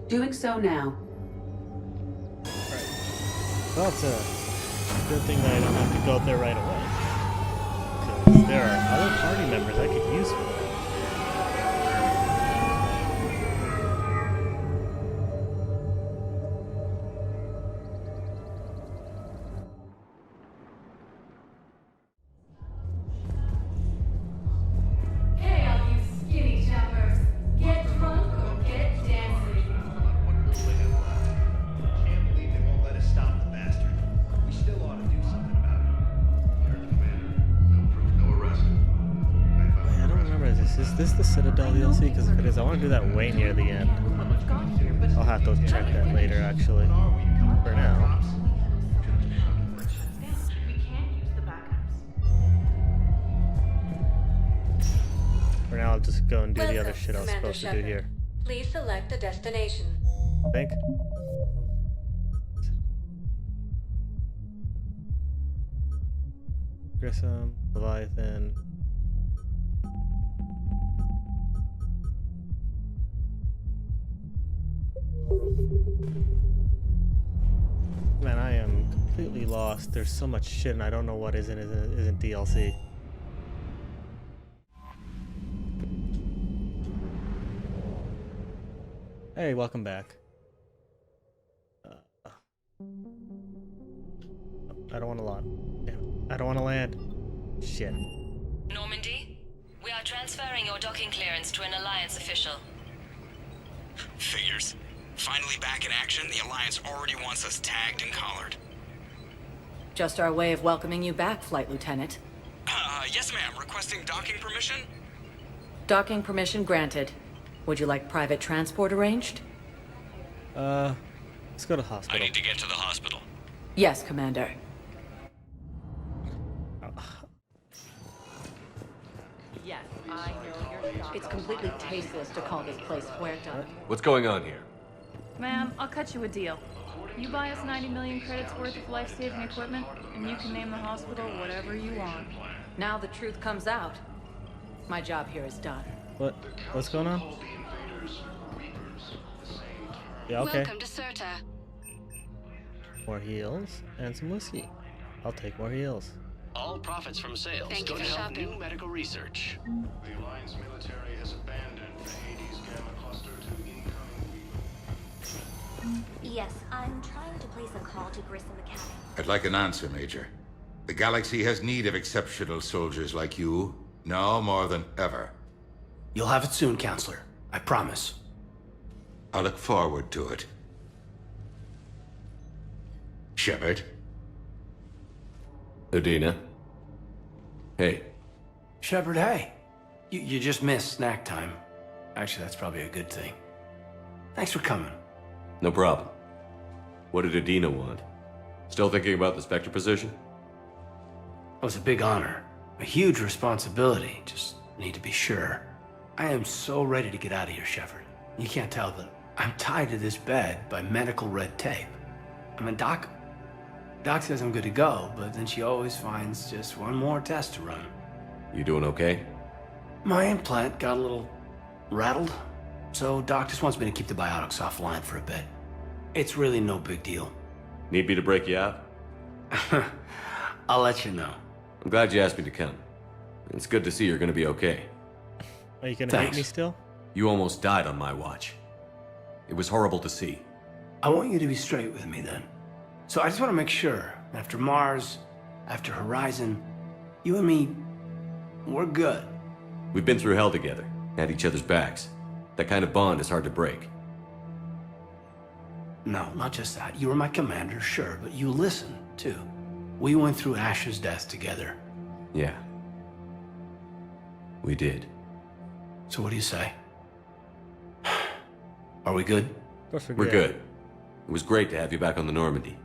Doing so now. Right. Well, it's a good thing that I don't have to go up there right away. Because there are other party members I could use for that. Hey, all you skinny jumpers. Get drunk or get dancing. Can't believe they won't let us stop the bastard. We still ought to do something about it. You're the commander. No proof, no arrest. I don't remember. Is this the Citadel DLC? Because if it is, I want to do that way near the end. I'll have to check that later, actually. For now. We can't use the backups. For now, I'll just go and do the other Welcome, shit I was Commander supposed to do Shepard. here. Please select a destination. I think. Grissom, Leviathan. Man, I am completely lost. There's so much shit, and I don't know what isn't DLC. Hey, welcome back. I don't want to land. Damn, I don't want to land. Shit. Normandy, we are transferring your docking clearance to an Alliance official. Figures. Finally back in action, the Alliance already wants us tagged and collared. Just our way of welcoming you back, Flight Lieutenant. Yes ma'am, requesting docking permission? Docking permission granted. Would you like private transport arranged? Let's go to I hospital. need to get to the hospital. Yes, Commander. Yes, I know you're shocked. It's completely tasteless to call this place Puerta. What's going on here? Ma'am, I'll cut you a deal. You buy us 90 million credits worth of life-saving equipment, and you can name the hospital whatever you want. Now the truth comes out. My job here is done. What's going on? Yeah, okay. Welcome to Serta. More heals and some whiskey. I'll take more heals. All profits from sales Thank go you to for help shopping. new medical research. The Alliance military has abandoned the Hades Gamma cluster to incoming Reapers. Yes, I'm trying to place a call to Grissom Academy. I'd like an answer, Major. The galaxy has need of exceptional soldiers like you, now more than ever. You'll have it soon, Counselor. I promise. I look forward to it. Shepard? Udina? Hey. Shepard, hey. You just missed snack time. Actually, that's probably a good thing. Thanks for coming. No problem. What did Udina want? Still thinking about the Spectre position? It was a big honor. A huge responsibility. Just need to be sure. I am so ready to get out of here, Shepard. You can't tell, but I'm tied to this bed by medical red tape. I mean, Doc says I'm good to go, but then she always finds just one more test to run. You doing okay? My implant got a little rattled, so Doc just wants me to keep the biotics offline for a bit. It's really no big deal. Need me to break you out? I'll let you know. I'm glad you asked me to come. It's good to see you're gonna be okay. Are you gonna Thanks. hate me still? You almost died on my watch. It was horrible to see. I want you to be straight with me then. So I just want to make sure, after Mars, after Horizon, you and me, we're good. We've been through hell together, had each other's backs. That kind of bond is hard to break. No, not just that. You were my commander, sure, but you listened, too. We went through Ash's death together. Yeah. We did. So what do you say? Are we good? Of course We're good. It was great to have you back on the Normandy.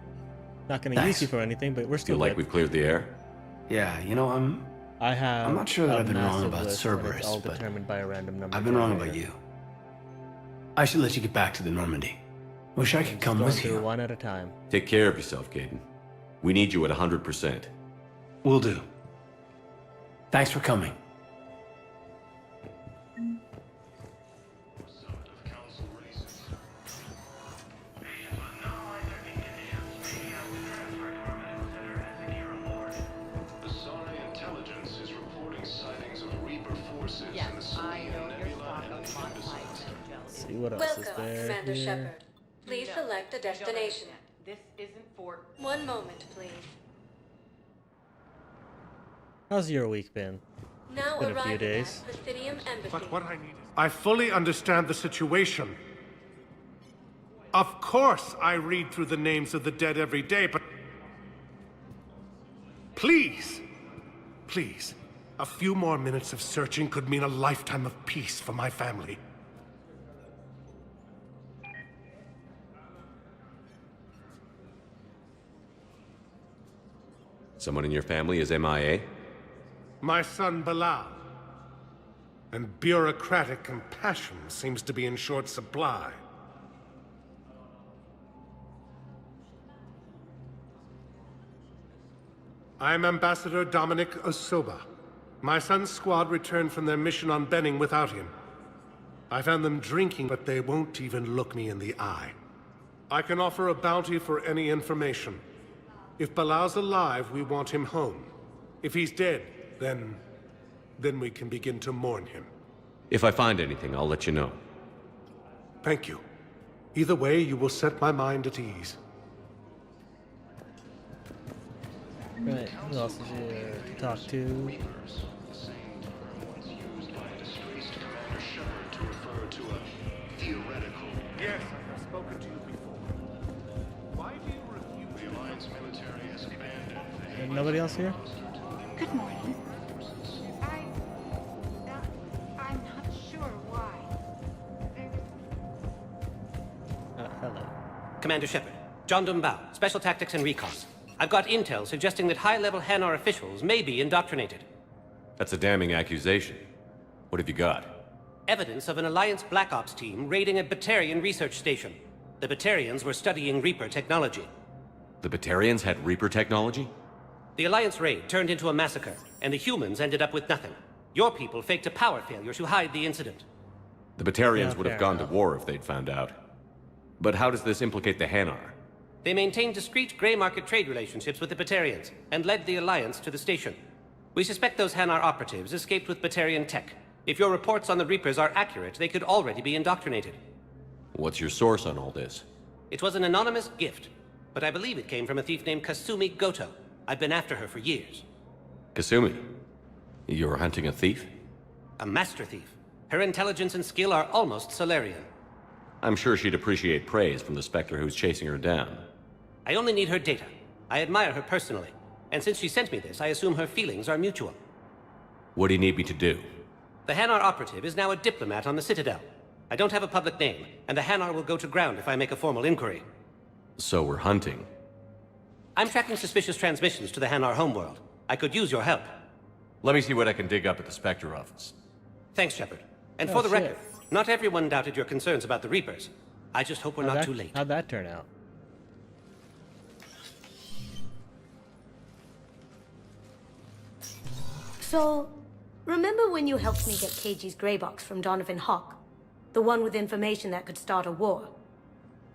Not gonna Thanks. use you for anything, but we're still Feel like good. we've cleared the air? Yeah, you know, I'm not sure that I've been wrong about Cerberus, all but determined by a random number I've been wrong about generator. you. I should let you get back to the Normandy. Wish I could Just come going with through you. one at a time. Take care of yourself, Caden. We need you at 100%. Will do. Thanks for coming. there, Commander here. Shepard. Please No, select a you don't destination. understand. This isn't for... One moment, please. How's your week been? Now Been a few arriving days. at Presidium Embassy. But what I need is... I fully understand the situation. Of course I read through the names of the dead every day, but... Please! Please. A few more minutes of searching could mean a lifetime of peace for my family. Someone in your family is MIA? My son Bilal. And bureaucratic compassion seems to be in short supply. I'm Ambassador Dominic Osoba. My son's squad returned from their mission on Benning without him. I found them drinking, but they won't even look me in the eye. I can offer a bounty for any information. If Bilal's alive, we want him home. If he's dead, then we can begin to mourn him. If I find anything, I'll let you know. Thank you. Either way, you will set my mind at ease. Right, who else is here to talk to? Yes, I have spoken to you before. Why do you refuse? The Alliance military has abandoned And nobody else here? Good morning. I'm not sure why. Hello. Commander Shepard, John Dumbao, Special Tactics and Recon. I've got intel suggesting that high-level Hanar officials may be indoctrinated. That's a damning accusation. What have you got? Evidence of an Alliance Black Ops team raiding a Batarian research station. The Batarians were studying Reaper technology. The Batarians had Reaper technology? The Alliance raid turned into a massacre, and the humans ended up with nothing. Your people faked a power failure to hide the incident. The Batarians Yeah, would have fair gone enough. to war if they'd found out. But how does this implicate the Hanar? They maintained discreet gray market trade relationships with the Batarians, and led the Alliance to the station. We suspect those Hanar operatives escaped with Batarian tech. If your reports on the Reapers are accurate, they could already be indoctrinated. What's your source on all this? It was an anonymous gift, but I believe it came from a thief named Kasumi Goto. I've been after her for years. Kasumi? You're hunting a thief? A master thief. Her intelligence and skill are almost Solarian. I'm sure she'd appreciate praise from the Spectre who's chasing her down. I only need her data. I admire her personally. And since she sent me this, I assume her feelings are mutual. What do you need me to do? The Hanar operative is now a diplomat on the Citadel. I don't have a public name, and the Hanar will go to ground if I make a formal inquiry. So we're hunting. I'm tracking suspicious transmissions to the Hanar homeworld. I could use your help. Let me see what I can dig up at the Spectre office. Thanks, Shepard. And Oh, for the shit. record, not everyone doubted your concerns about the Reapers. I just hope we're not too late. How'd that turn out? So, remember when you helped me get KG's grey box from Donovan Hawk? The one with information that could start a war?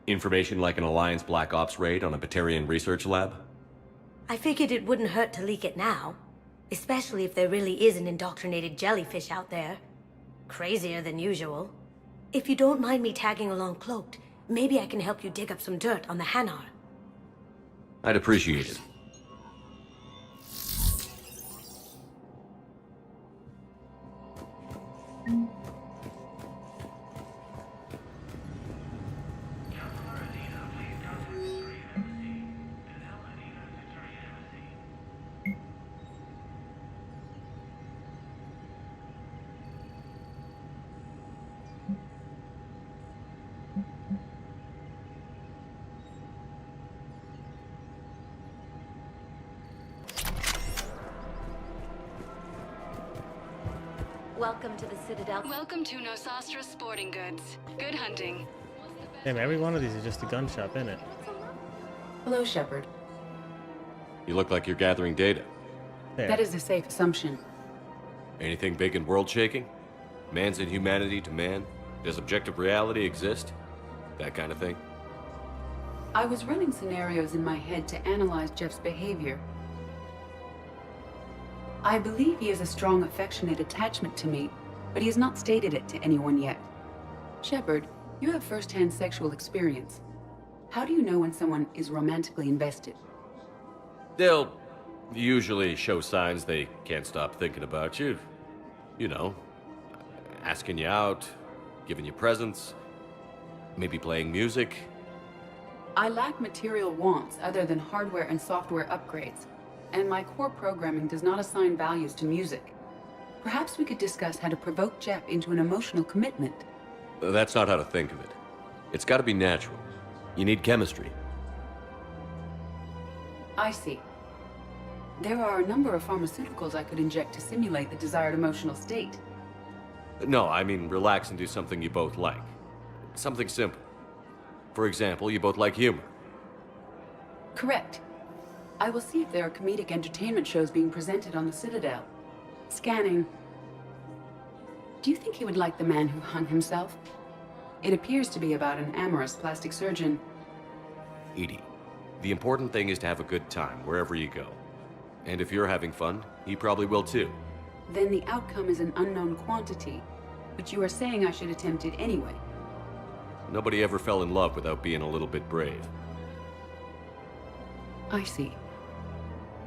Information like an Alliance Black Ops raid on a Batarian research lab? I figured it wouldn't hurt to leak it now. Especially if there really is an indoctrinated jellyfish out there. Crazier than usual. If you don't mind me tagging along cloaked, maybe I can help you dig up some dirt on the Hanar. I'd appreciate it. Welcome to the Citadel. Welcome to Nosastra Sporting Goods. Good hunting. Damn, every one of these is just a gun shop, isn't it? Hello, Shepard. You look like you're gathering data. There. That is a safe assumption. Anything big and world-shaking? Man's inhumanity to man? Does objective reality exist? That kind of thing? I was running scenarios in my head to analyze Jeff's behavior. I believe he has a strong affectionate attachment to me, but he has not stated it to anyone yet. Shepard, You have first-hand sexual experience. How do you know when someone is romantically invested? They'll usually show signs they can't stop thinking about you. You know, asking you out, giving you presents, maybe playing music. I lack material wants other than hardware and software upgrades, and my core programming does not assign values to music. Perhaps we could discuss how to provoke Jeff into an emotional commitment. That's not how to think of it. It's got to be natural. You need chemistry. I see. There are a number of pharmaceuticals I could inject to simulate the desired emotional state. No, I mean relax and do something you both like. Something simple. For example, you both like humor. Correct. I will see if there are comedic entertainment shows being presented on the Citadel. Scanning. Do you think he would like The Man Who Hung Himself? It appears to be about an amorous plastic surgeon. Edie, the important thing is to have a good time wherever you go. And if you're having fun, he probably will too. Then the outcome is an unknown quantity, but you are saying I should attempt it anyway. Nobody ever fell in love without being a little bit brave. I see.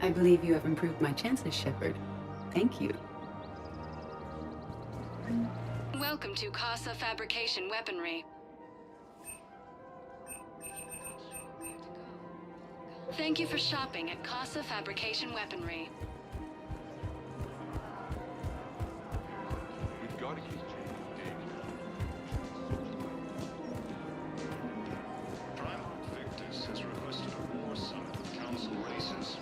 I believe you have improved my chances, Shepard. Thank you. Welcome to Casa Fabrication Weaponry. Thank you for shopping at Casa Fabrication Weaponry. We've got to keep Primarch Victus has requested a war summit with council races.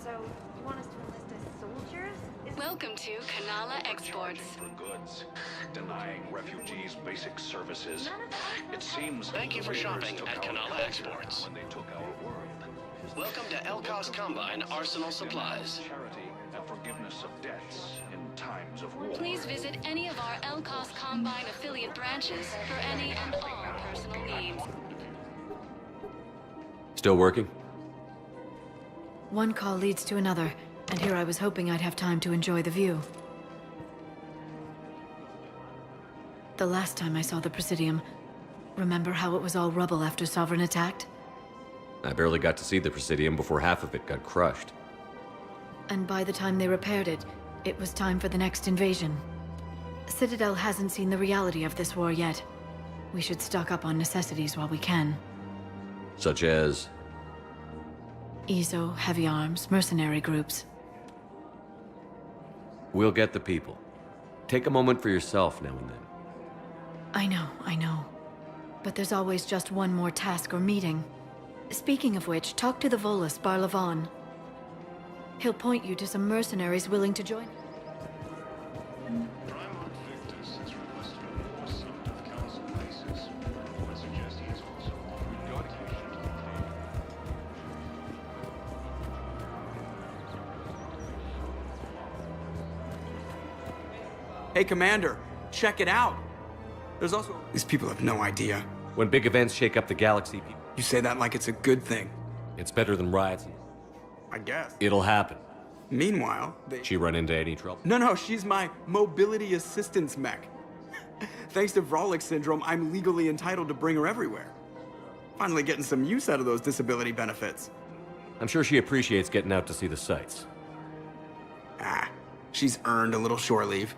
So, you want us to enlist as soldiers? Welcome to Kanala Exports. for goods, denying refugees basic services. It seems Thank you for shopping at Kanala Exports. When they took our world. Welcome to Elkos Combine Arsenal Supplies. Charity and forgiveness of debts in times of war. Please visit any of our Elkos Combine affiliate branches for any and all personal needs. Still working? One call leads to another, and here I was hoping I'd have time to enjoy the view. The last time I saw the Presidium, remember how it was all rubble after Sovereign attacked? I barely got to see the Presidium before half of it got crushed. And by the time they repaired it, it was time for the next invasion. Citadel hasn't seen the reality of this war yet. We should stock up on necessities while we can. Such as? EZO, heavy arms, mercenary groups. We'll get the people. Take a moment for yourself now and then. I know. But there's always just one more task or meeting. Speaking of which, talk to the Volus, Barlavan. He'll point you to some mercenaries willing to join. Primarch Victus has requested a war summit with council races. I suggest he is also we've got to keep Hey, Commander, check it out. There's also... These people have no idea. When big events shake up the galaxy, You say that like it's a good thing. it's better than riots. I guess. It'll happen. Meanwhile, She run into any trouble? No, she's my mobility assistance mech. Thanks to Vrolic syndrome, I'm legally entitled to bring her everywhere. Finally getting some use out of those disability benefits. I'm sure she appreciates getting out to see the sights. She's earned a little shore leave.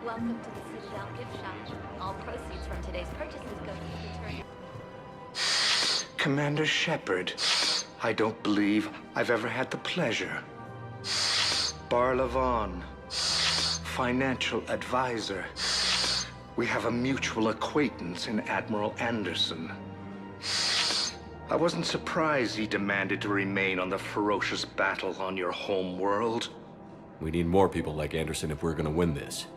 Welcome to the Citadel gift shop. All proceeds from today's purchases go to the return. Commander Shepard, I don't believe I've ever had the pleasure. Barlavan, financial advisor. We have a mutual acquaintance in Admiral Anderson. I wasn't surprised he demanded to remain on the ferocious battle on your home world. We need more people like Anderson if we're gonna win this.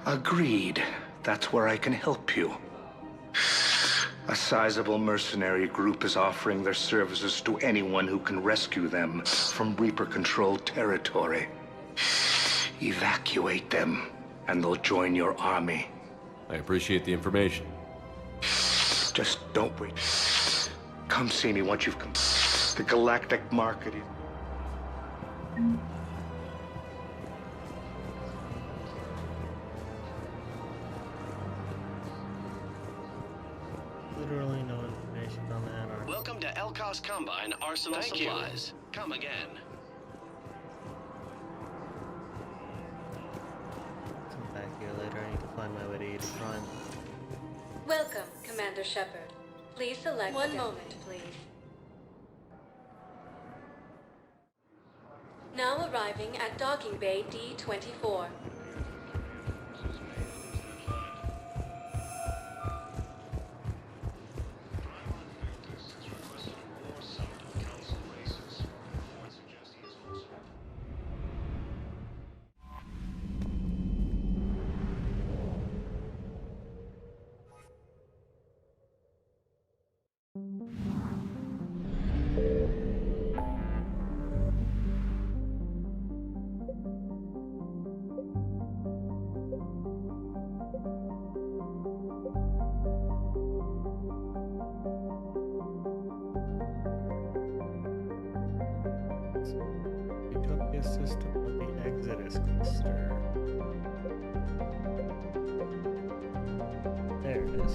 Agreed. That's where I can help you. A sizable mercenary group is offering their services to anyone who can rescue them from Reaper-controlled territory. Evacuate them, and they'll join your army. I appreciate the information. Just don't wait. Come see me once you've come. The Galactic Market. Literally no information on the Anarch. Welcome to Elkos Combine Arsenal Supplies. Come again. Come back here later. I need to find my way to Eden Prime. Welcome, Commander Shepard. Please select one moment, please. Now arriving at Docking Bay D-24. Utopia system of the Exodus cluster. There it is.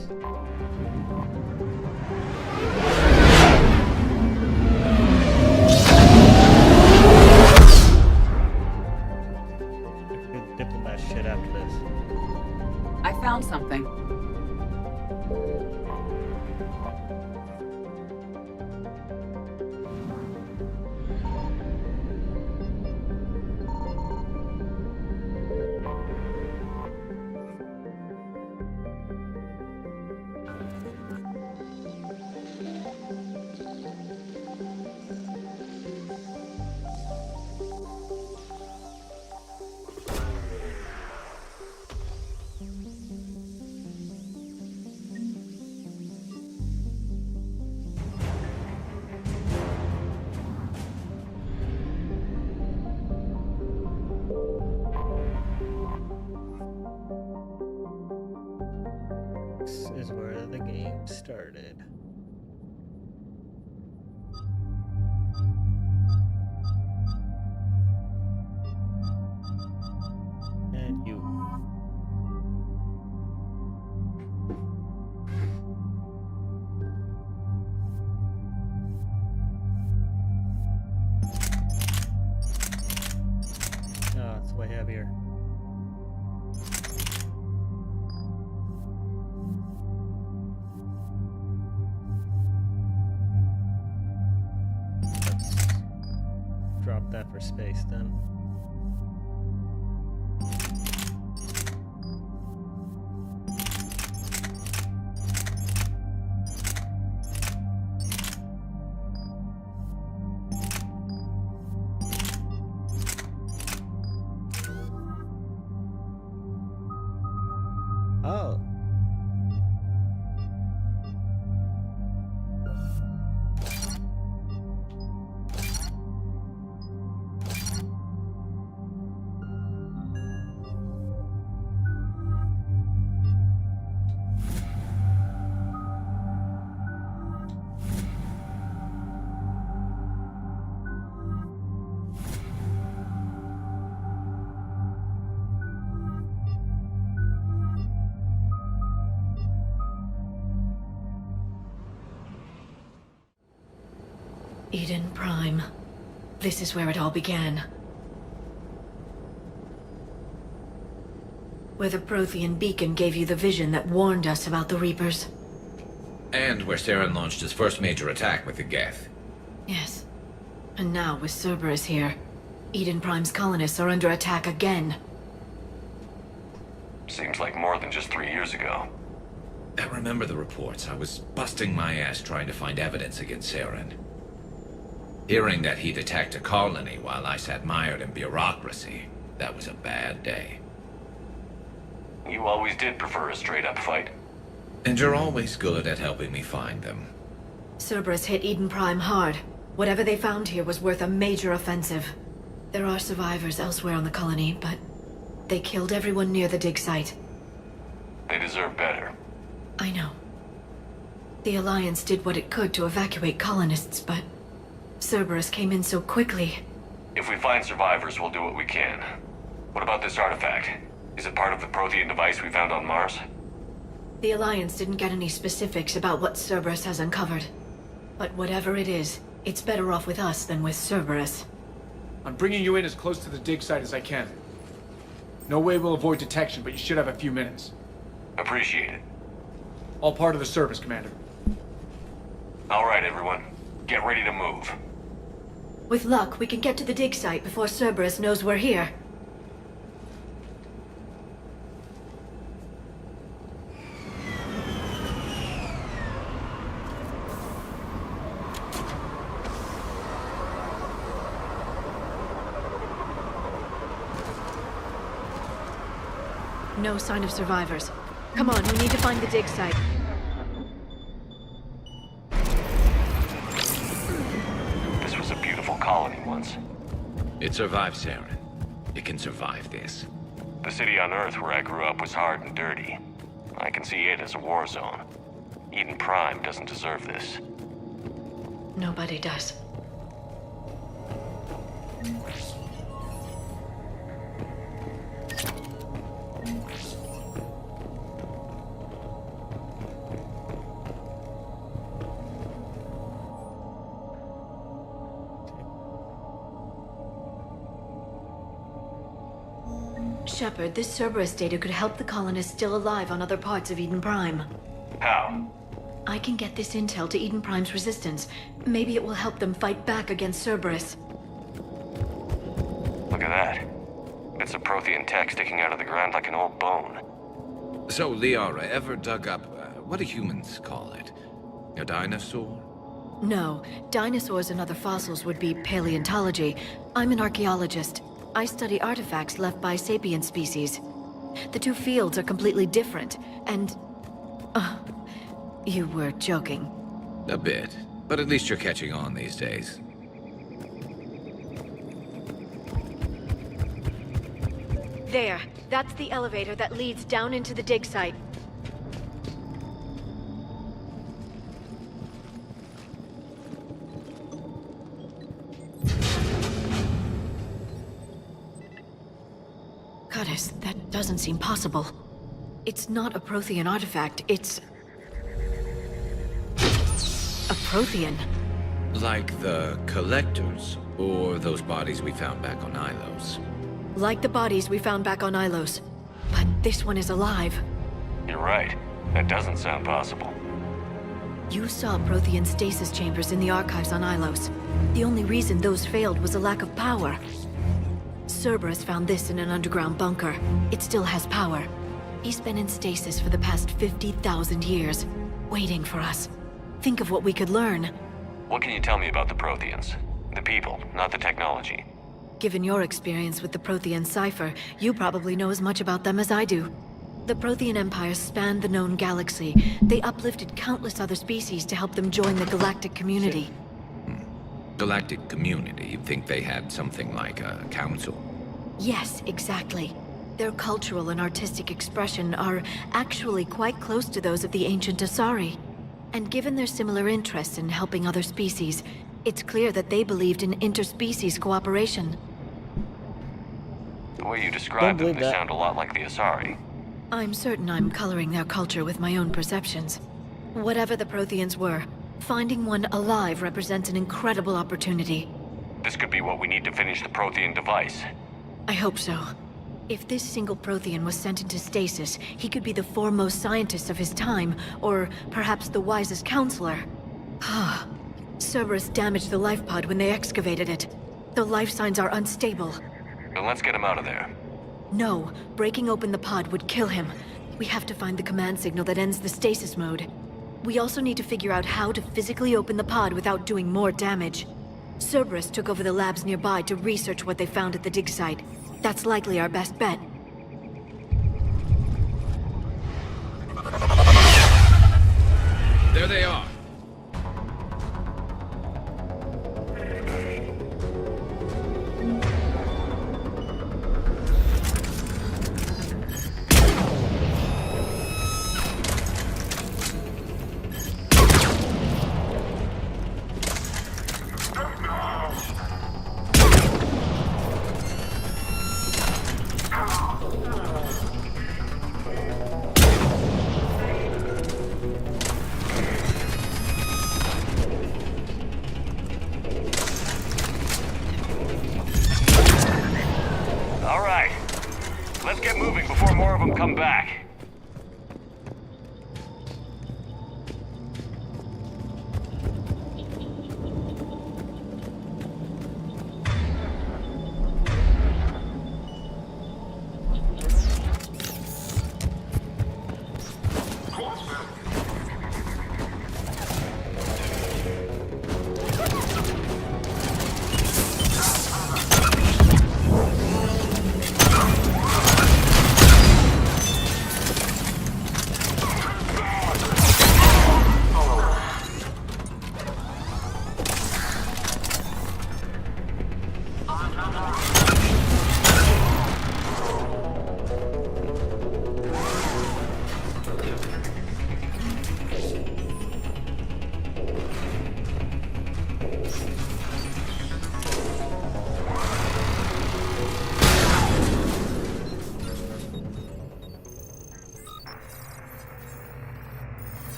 I could diplomat shit after this. I found something. This is where the game started. And you. Oh, it's way heavier. Drop that for space then. Oh. Eden Prime. This is where it all began. Where the Prothean beacon gave you the vision that warned us about the Reapers. And where Saren launched his first major attack with the Geth. Yes. And now, with Cerberus here, Eden Prime's colonists are under attack again. Seems like more than just 3 years ago. I remember the reports. I was busting my ass trying to find evidence against Saren. Hearing that he'd attacked a colony while I sat mired in bureaucracy, that was a bad day. You always did prefer a straight-up fight. And you're always good at helping me find them. Cerberus hit Eden Prime hard. Whatever they found here was worth a major offensive. There are survivors elsewhere on the colony, but they killed everyone near the dig site. They deserve better. I know. The Alliance did what it could to evacuate colonists, but Cerberus came in so quickly. If we find survivors, we'll do what we can. What about this artifact? Is it part of the Prothean device we found on Mars? The Alliance didn't get any specifics about what Cerberus has uncovered. But whatever it is, it's better off with us than with Cerberus. I'm bringing you in as close to the dig site as I can. No way we'll avoid detection, but you should have a few minutes. Appreciate it. All part of the service, Commander. All right, everyone. Get ready to move. With luck, we can get to the dig site before Cerberus knows we're here. No sign of survivors. Come on, we need to find the dig site. This was a beautiful colony once. It survived Saren. It can survive this. The city on Earth where I grew up was hard and dirty. I can see it as a war zone. Eden Prime doesn't deserve this. Nobody does. Shepard, this Cerberus data could help the colonists still alive on other parts of Eden Prime. How? I can get this intel to Eden Prime's resistance. Maybe it will help them fight back against Cerberus. Look at that. It's a Prothean tech sticking out of the ground like an old bone. So, Liara, ever dug up, what do humans call it? A dinosaur? No, dinosaurs and other fossils would be paleontology. I'm an archaeologist. I study artifacts left by sapient species. The two fields are completely different, and... you were joking. A bit. But at least you're catching on these days. There. That's the elevator that leads down into the dig site. Goddess, that doesn't seem possible. It's not a Prothean artifact, it's... a Prothean. Like the Collectors, or those bodies we found back on Ilos. Like the bodies we found back on Ilos. But this one is alive. You're right. That doesn't sound possible. You saw Prothean stasis chambers in the archives on Ilos. The only reason those failed was a lack of power. Cerberus found this in an underground bunker. It still has power. He's been in stasis for the past 50,000 years, waiting for us. Think of what we could learn. What can you tell me about the Protheans? The people, not the technology. Given your experience with the Prothean cipher, you probably know as much about them as I do. The Prothean Empire spanned the known galaxy. They uplifted countless other species to help them join the galactic community. Galactic community? You'd think they had something like a council? Yes, exactly. Their cultural and artistic expression are actually quite close to those of the ancient Asari. And given their similar interests in helping other species, it's clear that they believed in interspecies cooperation. The way you describe them, they sound a lot like the Asari. I'm certain I'm coloring their culture with my own perceptions. Whatever the Protheans were, finding one alive represents an incredible opportunity. This could be what we need to finish the Prothean device. I hope so. If this single Prothean was sent into stasis, he could be the foremost scientist of his time, or perhaps the wisest counselor. Cerberus damaged the life pod when they excavated it. The life signs are unstable. Then let's get him out of there. No, breaking open the pod would kill him. We have to find the command signal that ends the stasis mode. We also need to figure out how to physically open the pod without doing more damage. Cerberus took over the labs nearby to research what they found at the dig site. That's likely our best bet. There they are. All right. Let's get moving before more of them come back.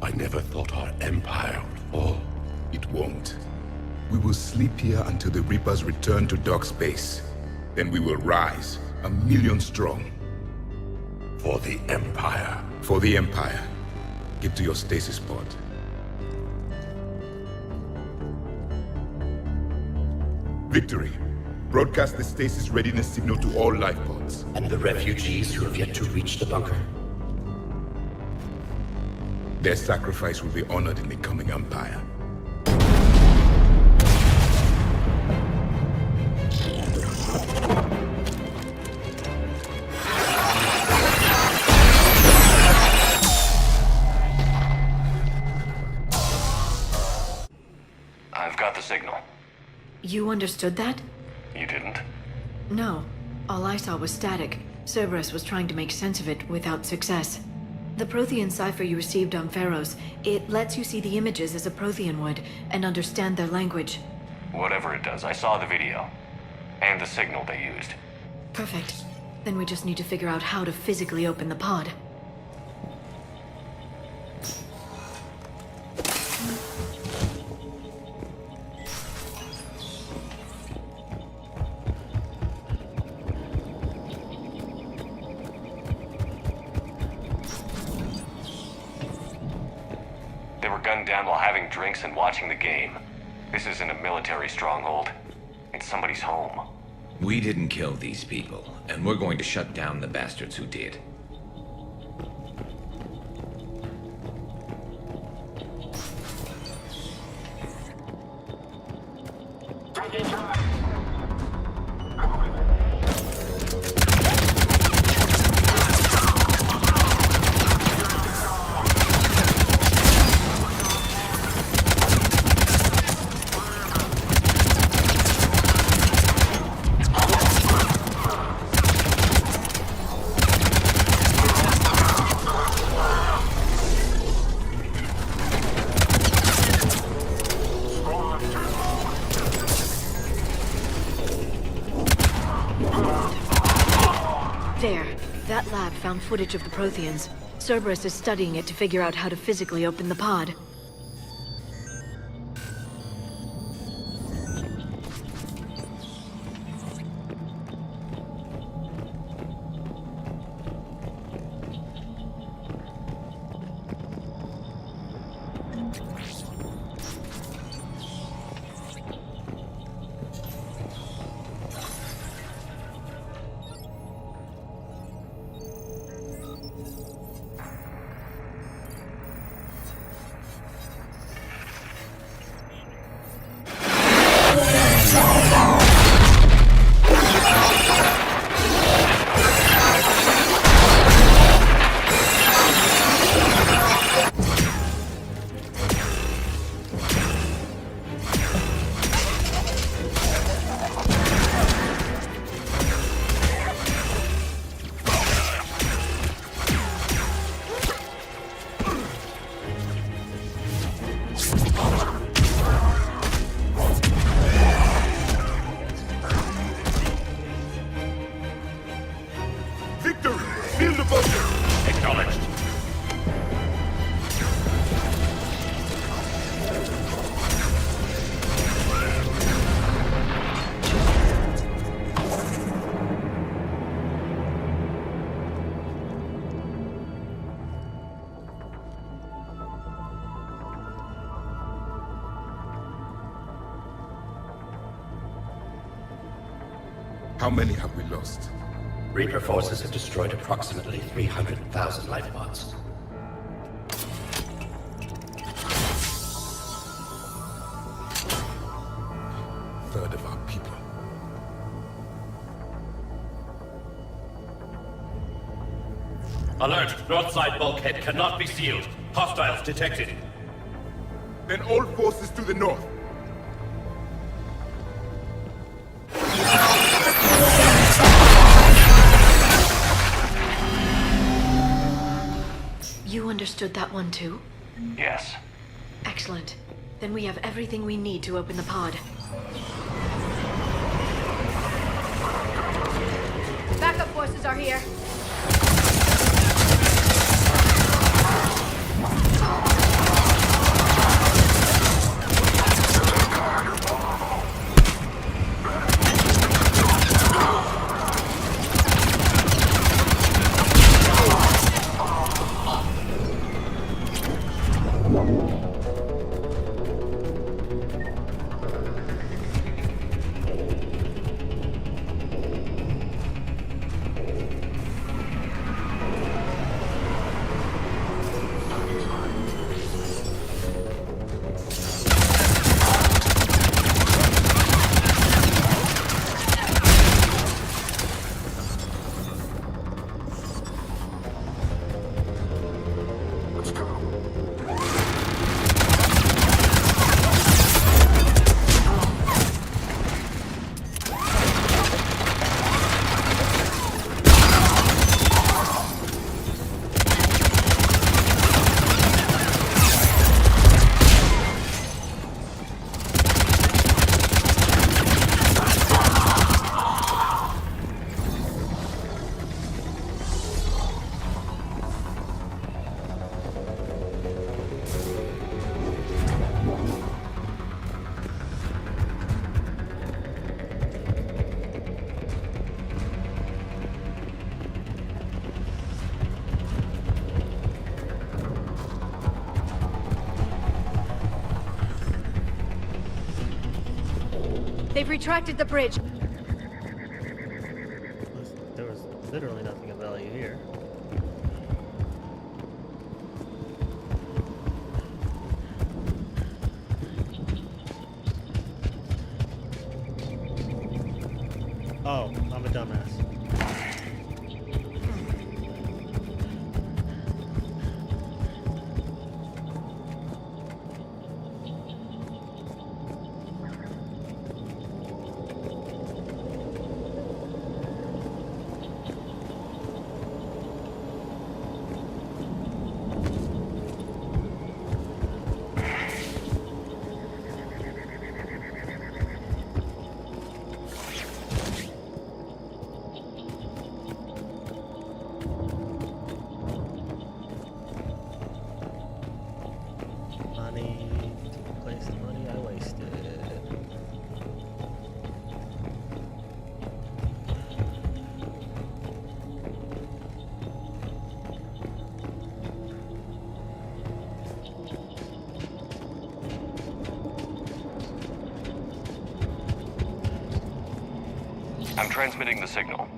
I never thought our empire would fall. It won't. We will sleep here until the Reapers return to dark space. Then we will rise, 1,000,000 strong. For the Empire. For the Empire. Get to your stasis pod. Victory. Broadcast the stasis readiness signal to all life pods. And the refugees who have yet to reach the bunker? Their sacrifice will be honored in the coming Empire. I've got the signal. You understood that? You didn't? No. All I saw was static. Cerberus was trying to make sense of it without success. The Prothean cipher you received on Pharaohs, it lets you see the images as a Prothean would, and understand their language. Whatever it does, I saw the video. And the signal they used. Perfect. Then we just need to figure out how to physically open the pod. They were gunned down while having drinks and watching the game. This isn't a military stronghold. It's somebody's home. We didn't kill these people, and we're going to shut down the bastards who did. There. That lab found footage of the Protheans. Cerberus is studying it to figure out how to physically open the pod. How many have we lost? Reaper forces have destroyed approximately 300,000 life pods. Third of our people. Alert! North side bulkhead cannot be sealed. Hostiles detected. Then all forces to the north. You understood that one too? Yes. Excellent. Then we have everything we need to open the pod. Backup forces are here. They've retracted the bridge. There was literally nothing of value here. Oh, I'm a dumbass. I'm transmitting the signal.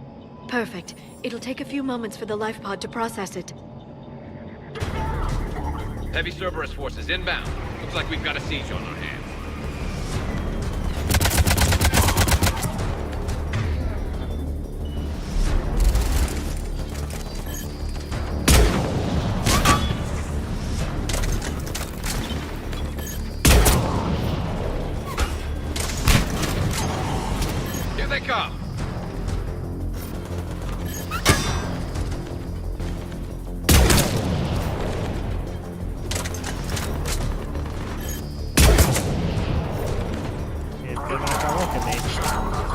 Perfect. It'll take a few moments for the life pod to process it. Heavy Cerberus forces inbound. Looks like we've got a siege on our hands. Here they come.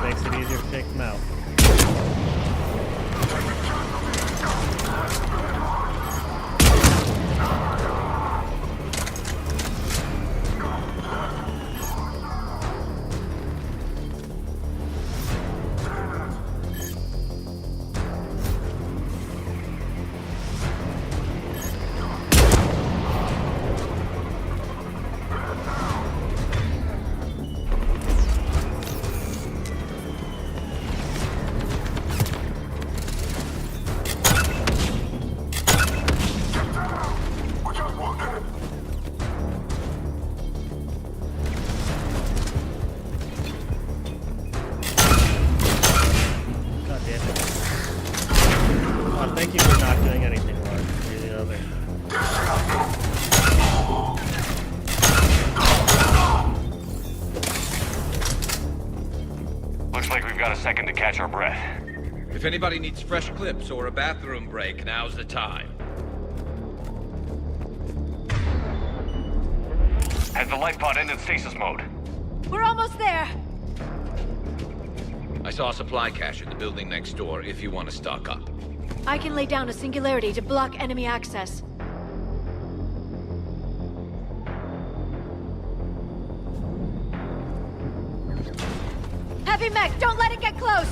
Makes it easier to take them out. Looks like we've got a second to catch our breath. If anybody needs fresh clips or a bathroom break, now's the time. Has the life pod ended stasis mode? We're almost there. I saw a supply cache in the building next door if you want to stock up. I can lay down a singularity to block enemy access. Heavy mech, don't let it get close!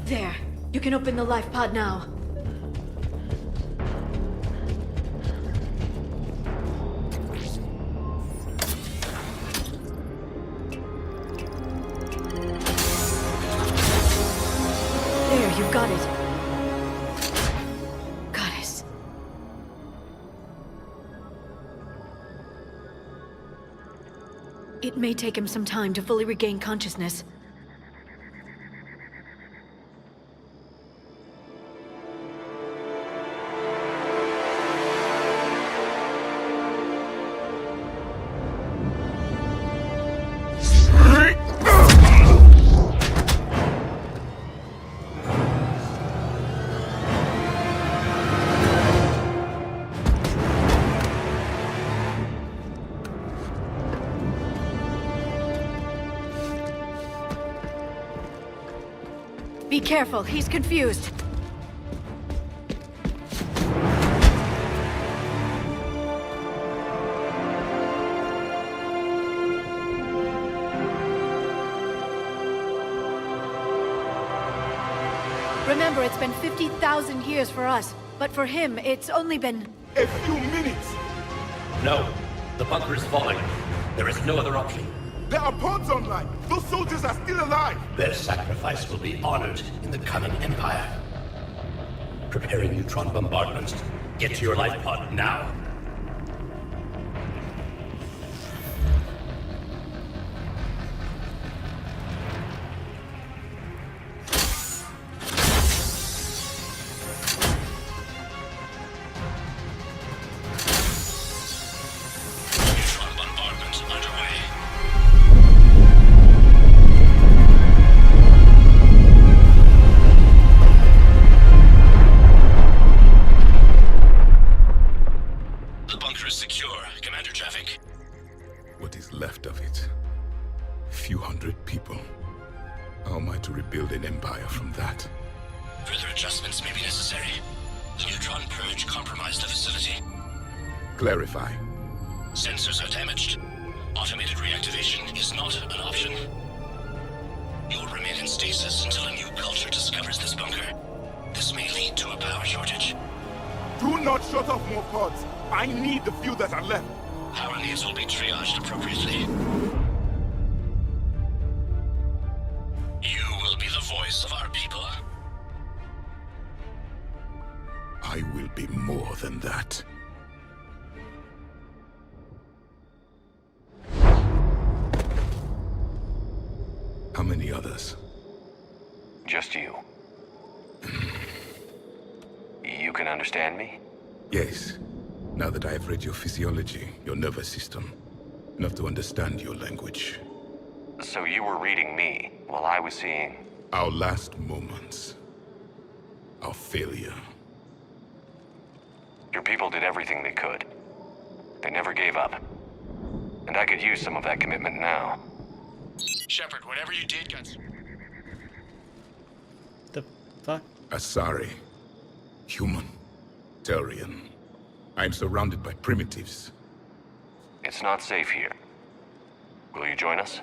There. You can open the life pod now. There, you've got it. Goddess. It may take him some time to fully regain consciousness. Be careful, he's confused. Remember, it's been 50,000 years for us, but for him, it's only been... A few minutes! No. The bunker is falling. There is no other option. There are pods online! Those soldiers are still alive! Their sacrifice will be honored in the coming Empire. Preparing neutron bombardment. Get to your life pod now. Clarify. Sensors are damaged. Automated reactivation is not an option. You'll remain in stasis until a new culture discovers this bunker. This may lead to a power shortage. Do not shut off more pods. I need the few that are left. Power needs will be triaged appropriately. You will be the voice of our people. I will be more than that. How many others? Just you. You can understand me? Yes. Now that I have read your physiology, your nervous system, enough to understand your language. So you were reading me while I was seeing... Our last moments. Our failure. Your people did everything they could. They never gave up. And I could use some of that commitment now. Shepard, whatever you did got... The fuck? Asari. Human. Turian. I'm surrounded by primitives. It's not safe here. Will you join us?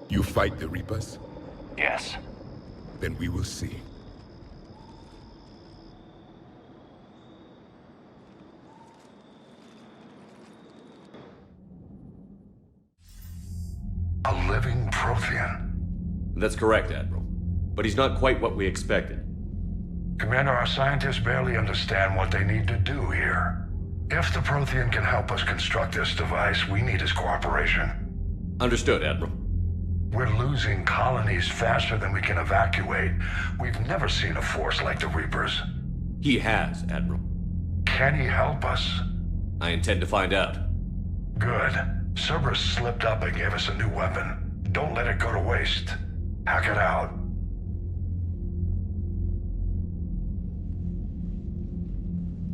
You fight the Reapers? Yes. Then we will see. A living Prothean. That's correct, Admiral. But he's not quite what we expected. Commander, our scientists barely understand what they need to do here. If the Prothean can help us construct this device, we need his cooperation. Understood, Admiral. We're losing colonies faster than we can evacuate. We've never seen a force like the Reapers. He has, Admiral. Can he help us? I intend to find out. Good. Cerberus slipped up and gave us a new weapon. Don't let it go to waste. Hack it out.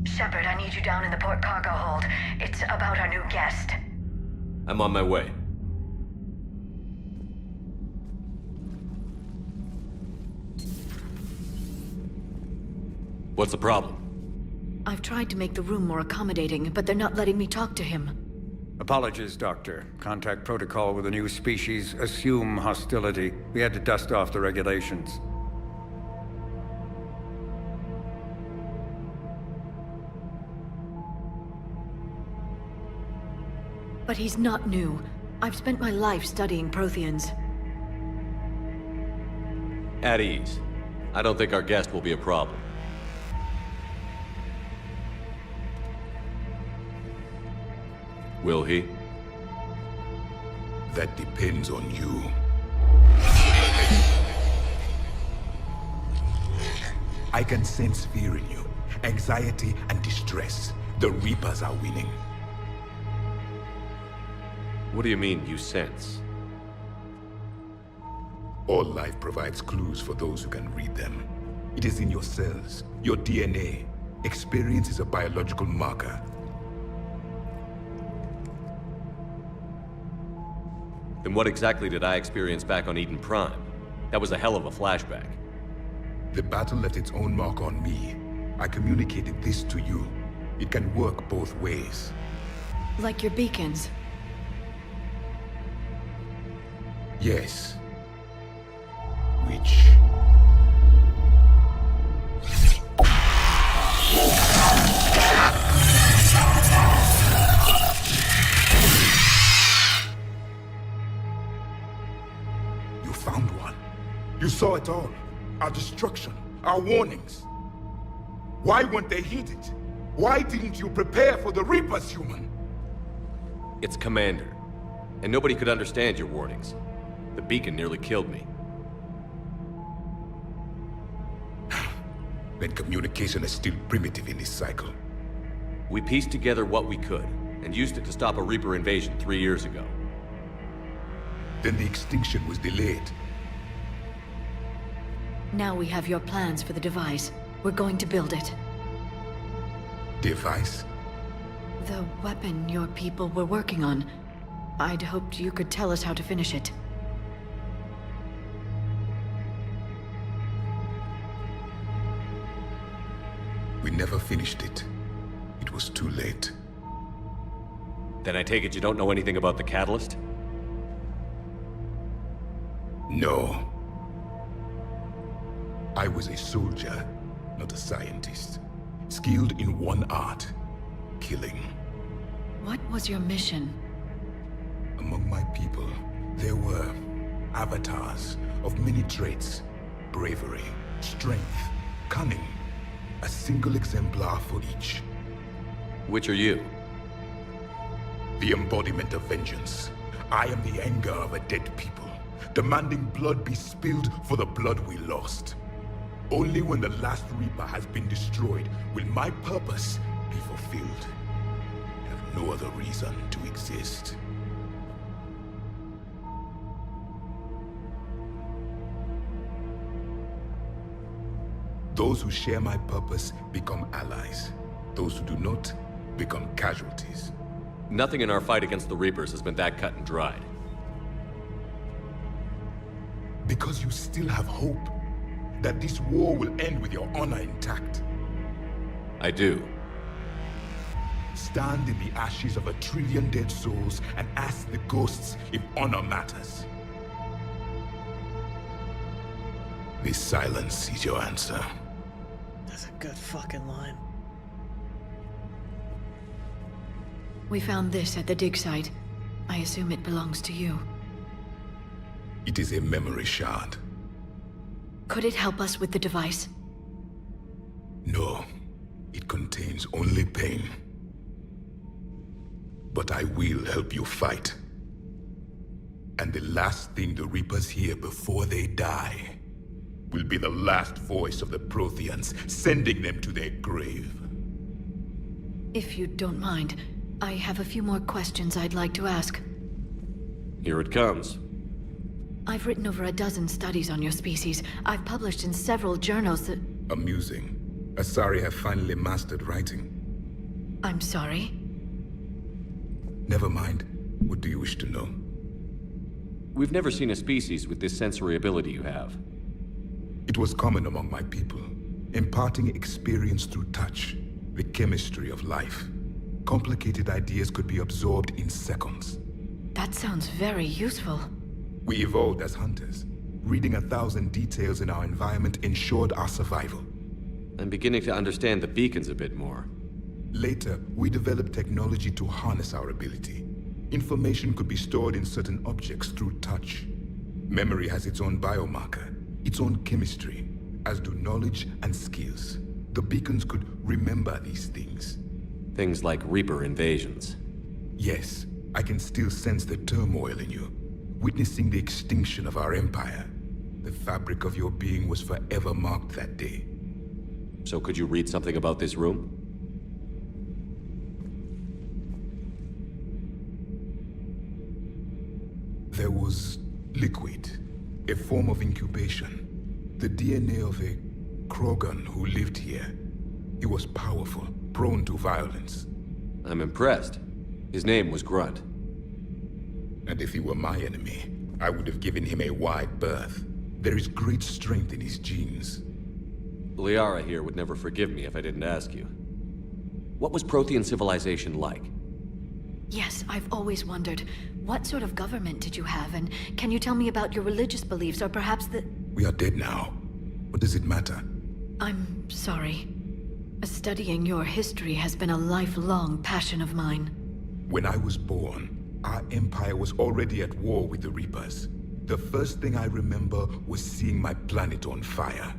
Shepard, I need you down in the port cargo hold. It's about our new guest. I'm on my way. What's the problem? I've tried to make the room more accommodating, but they're not letting me talk to him. Apologies, Doctor. Contact protocol with a new species. Assume hostility. We had to dust off the regulations. But he's not new. I've spent my life studying Protheans. At ease. I don't think our guest will be a problem. Will he? That depends on you. I can sense fear in you, anxiety and distress. The Reapers are winning. What do you mean, you sense? All life provides clues for those who can read them. It is in your cells, your DNA. Experience is a biological marker. Then what exactly did I experience back on Eden Prime? That was a hell of a flashback. The battle left its own mark on me. I communicated this to you. It can work both ways. Like your beacons. Yes. Which... You found one. You saw it all. Our destruction, our warnings. Why weren't they heeded? Why didn't you prepare for the Reapers, human? It's Commander. And nobody could understand your warnings. The beacon nearly killed me. Then communication is still primitive in this cycle. We pieced together what we could, and used it to stop a Reaper invasion 3 years ago. Then the extinction was delayed. Now we have your plans for the device. We're going to build it. Device? The weapon your people were working on. I'd hoped you could tell us how to finish it. We never finished it. It was too late. Then I take it you don't know anything about the catalyst? No. I was a soldier, not a scientist. Skilled in one art, killing. What was your mission? Among my people, there were avatars of many traits. Bravery, strength, cunning. A single exemplar for each. Which are you? The embodiment of vengeance. I am the anger of a dead people, demanding blood be spilled for the blood we lost. Only when the last Reaper has been destroyed will my purpose be fulfilled. I have no other reason to exist. Those who share my purpose become allies. Those who do not become casualties. Nothing in our fight against the Reapers has been that cut and dried. Because you still have hope that this war will end with your honor intact. I do. Stand in the ashes of 1 trillion dead souls and ask the ghosts if honor matters. This silence is your answer. That's a good fucking line. We found this at the dig site. I assume it belongs to you. It is a memory shard. Could it help us with the device? No, it contains only pain. But I will help you fight. And the last thing the Reapers hear before they die will be the last voice of the Protheans, sending them to their grave. If you don't mind, I have a few more questions I'd like to ask. Here it comes. I've written over a dozen studies on your species. I've published in several journals that... Amusing. Asari have finally mastered writing. I'm sorry? Never mind. What do you wish to know? We've never seen a species with this sensory ability you have. It was common among my people, imparting experience through touch, the chemistry of life. Complicated ideas could be absorbed in seconds. That sounds very useful. We evolved as hunters. Reading 1,000 details in our environment ensured our survival. I'm beginning to understand the beacons a bit more. Later, we developed technology to harness our ability. Information could be stored in certain objects through touch. Memory has its own biomarker, its own chemistry, as do knowledge and skills. The beacons could remember these things. Things like Reaper invasions. Yes, I can still sense the turmoil in you, witnessing the extinction of our empire. The fabric of your being was forever marked that day. So could you read something about this room? There was liquid, a form of incubation. The DNA of a Krogan who lived here. He was powerful, prone to violence. I'm impressed. His name was Grunt. And if he were my enemy, I would have given him a wide berth. There is great strength in his genes. Liara here would never forgive me if I didn't ask you. What was Prothean civilization like? Yes, I've always wondered. What sort of government did you have, and can you tell me about your religious beliefs, or perhaps the... We are dead now. What does it matter? I'm sorry. Studying your history has been a lifelong passion of mine. When I was born, our empire was already at war with the Reapers. The first thing I remember was seeing my planet on fire.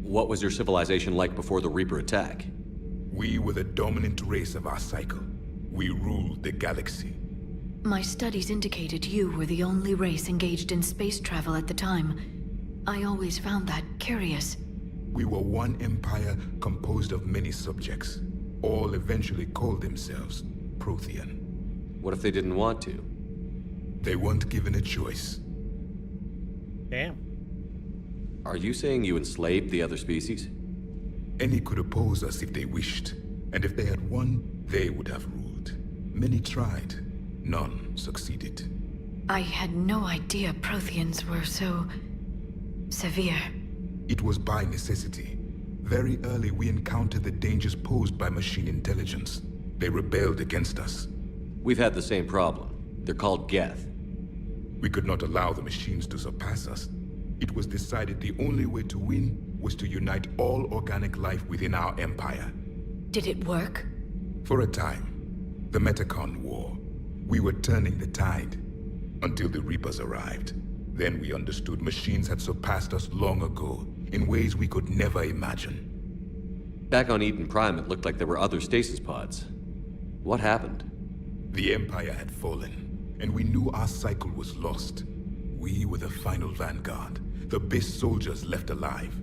What was your civilization like before the Reaper attack? We were the dominant race of our cycle. We ruled the galaxy. My studies indicated you were the only race engaged in space travel at the time. I always found that curious. We were one empire composed of many subjects. All eventually called themselves Prothean. What if they didn't want to? They weren't given a choice. Damn. Are you saying you enslaved the other species? Any could oppose us if they wished. And if they had won, they would have ruled. Many tried. None succeeded. I had no idea Protheans were so... severe. It was by necessity. Very early we encountered the dangers posed by machine intelligence. They rebelled against us. We've had the same problem. They're called Geth. We could not allow the machines to surpass us. It was decided the only way to win was to unite all organic life within our empire. Did it work? For a time. The Metacon War. We were turning the tide. Until the Reapers arrived. Then we understood machines had surpassed us long ago, in ways we could never imagine. Back on Eden Prime, it looked like there were other stasis pods. What happened? The Empire had fallen, and we knew our cycle was lost. We were the final vanguard, the best soldiers left alive.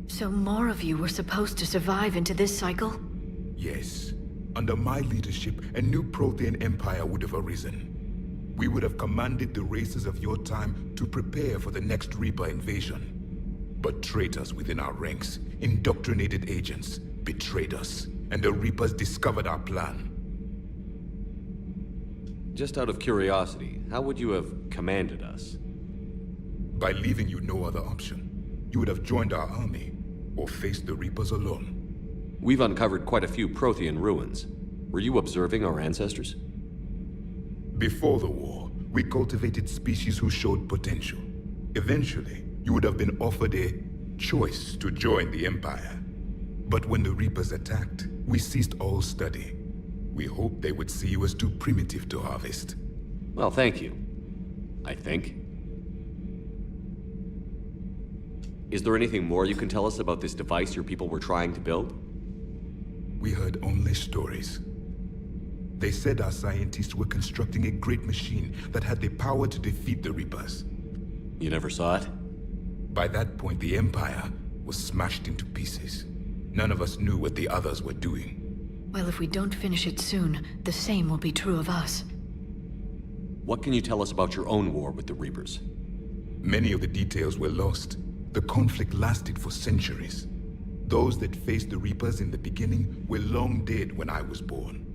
So more of you were supposed to survive into this cycle? Yes. Under my leadership, a new Prothean empire would have arisen. We would have commanded the races of your time to prepare for the next Reaper invasion. But traitors within our ranks, indoctrinated agents, betrayed us, and the Reapers discovered our plan. Just out of curiosity, how would you have commanded us? By leaving you no other option. You would have joined our army, or faced the Reapers alone. We've uncovered quite a few Prothean ruins. Were you observing our ancestors? Before the war, we cultivated species who showed potential. Eventually, you would have been offered a choice to join the Empire. But when the Reapers attacked, we ceased all study. We hoped they would see you as too primitive to harvest. Well, thank you. I think. Is there anything more you can tell us about this device your people were trying to build? We heard only stories. They said our scientists were constructing a great machine that had the power to defeat the Reapers. You never saw it? By that point, the Empire was smashed into pieces. None of us knew what the others were doing. Well, if we don't finish it soon, the same will be true of us. What can you tell us about your own war with the Reapers? Many of the details were lost. The conflict lasted for centuries. Those that faced the Reapers in the beginning were long dead when I was born.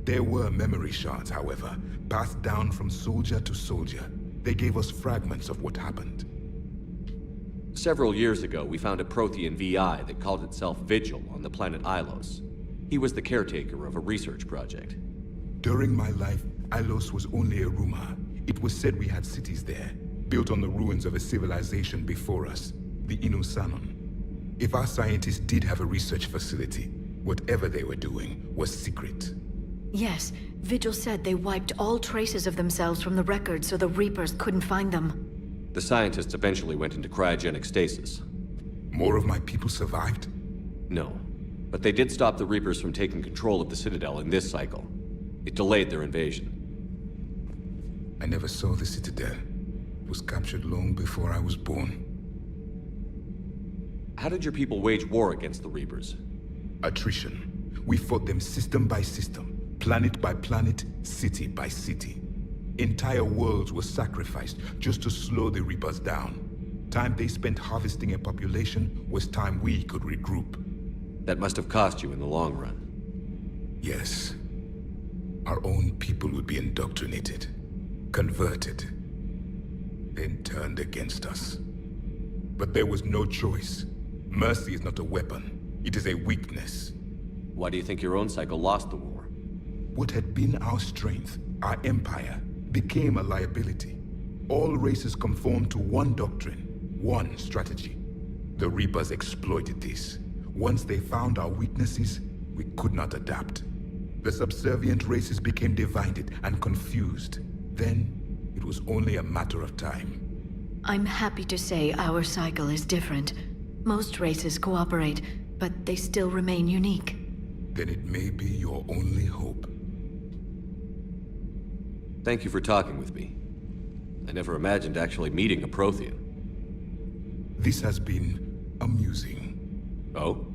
There were memory shards, however, passed down from soldier to soldier. They gave us fragments of what happened. Several years ago, we found a Prothean VI that called itself Vigil on the planet Ilos. He was the caretaker of a research project. During my life, Ilos was only a rumor. It was said we had cities there, built on the ruins of a civilization before us, the Inusanon. If our scientists did have a research facility, whatever they were doing was secret. Yes, Vigil said they wiped all traces of themselves from the records so the Reapers couldn't find them. The scientists eventually went into cryogenic stasis. More of my people survived? No, but they did stop the Reapers from taking control of the Citadel in this cycle. It delayed their invasion. I never saw the Citadel. It was captured long before I was born. How did your people wage war against the Reapers? Attrition. We fought them system by system, planet by planet, city by city. Entire worlds were sacrificed just to slow the Reapers down. Time they spent harvesting a population was time we could regroup. That must have cost you in the long run. Yes. Our own people would be indoctrinated, converted, then turned against us. But there was no choice. Mercy is not a weapon. It is a weakness. Why do you think your own cycle lost the war? What had been our strength, our empire, became a liability. All races conformed to one doctrine, one strategy. The Reapers exploited this. Once they found our weaknesses, we could not adapt. The subservient races became divided and confused. Then, it was only a matter of time. I'm happy to say our cycle is different. Most races cooperate, but they still remain unique. Then it may be your only hope. Thank you for talking with me. I never imagined actually meeting a Prothean. This has been amusing. Oh?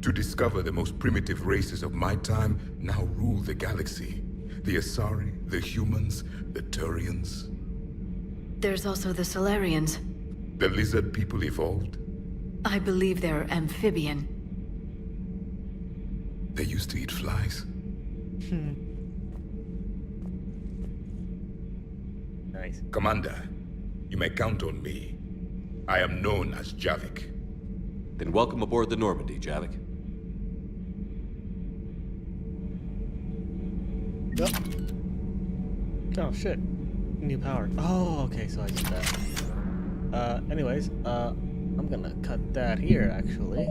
To discover the most primitive races of my time now rule the galaxy. The Asari, the humans, the Turians. There's also the Solarians. The lizard people evolved? I believe they're amphibian. They used to eat flies. Nice. Commander, you may count on me. I am known as Javik. Then welcome aboard the Normandy, Javik. Oh shit. New power. Oh, okay, so I did that. Anyways, I'm gonna cut that here, actually.